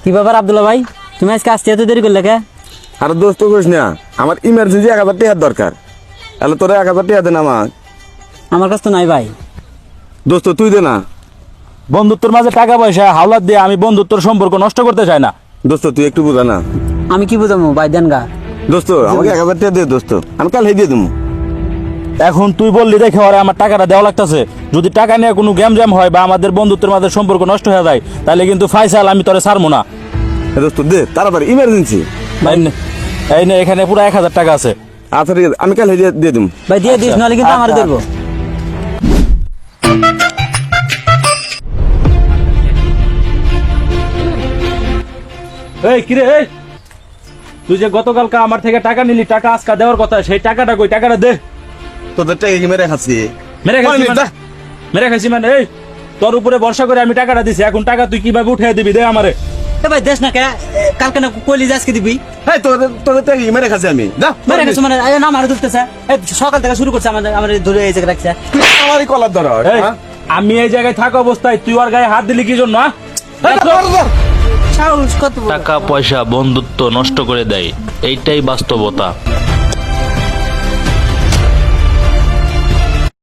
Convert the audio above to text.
কি ব্যাপার আব্দুল্লাহ ভাই, তুমি আজকে আসতে এত দেরি করলে কে? আরে দোস্ত কইস না, আমার ইমার্জেন্সি 1000 টাকার দরকার। তাহলে তোরা 1000 টাকা দে না আমার। আমার কাছে তো নাই ভাই। দোস্ত তুই দে না। বন্ধুত্বের মাঝে টাকা পয়সা হাওলাত দিয়ে আমি বন্ধুত্বের সম্পর্ক নষ্ট করতে চাই না। দোস্ত তুই একটু বুঝা না। আমি কি বুঝাবো ভাই, দেন গা। দোস্ত আমাকে 1000 টাকা দে দোস্ত, আমি কাল দিয়ে দেবো। এখন তুই বললি দেখে ওরে আমার টাকাটা দেওয়া লাগতেছে। যদি টাকা নিয়ে কোনো গ্যাম জ্যাম হয় বা আমাদের বন্ধুত্বের মাঝে সম্পর্ক নষ্ট হয়ে যায়, তাহলে কিন্তু ফাইসাল আমি তোরে ছাড়বো না। দোস্ত দে তাড়াতাড়ি, ইমার্জেন্সি। এই নে এখানে পুরো 1000 টাকা আছে। আচ্ছা ঠিক আছে, আমি কাল দিয়ে দেবো। ভাই দিয়ে দিস, নাহলে কিন্তু আমার দেবো। এই কিরে, এই তুই যে গতকালকে আমার থেকে টাকা নিলি, টাকা আজকে দেওয়ার কথা, সেই টাকাটা কই? টাকাটা দে। তোদের টাকা কি মেরে খাচ্ছি? মেরে খাইছি মানে? মেরে খাইছি মানে? এই তোর উপরে ভরসা করে আমি টাকাটা দিছি, এখন টাকা তুই কিভাবে উঠে দিবি? দে আমারে। এ ভাই দেশ না কে, কালকে না কইলি যে আজকে দিবি। হ্যাঁ তোদের টাকা কি মেরে খাচ্ছি আমি? মেরে গেছে মানে না মারে ধরতেছে। এই সকাল থেকে শুরু করছে আমাদের ধরে এই জায়গায় রাখছে। আমারই কলার ধর। এই, আমি এই জায়গায় থাকা অবস্থায় তুই ওর গায়ে হাত দিলি কি জন্য? সাহস কত বড়। টাকা পয়সা বন্ধুত্ব নষ্ট করে দেয়, এইটাই বাস্তবতা।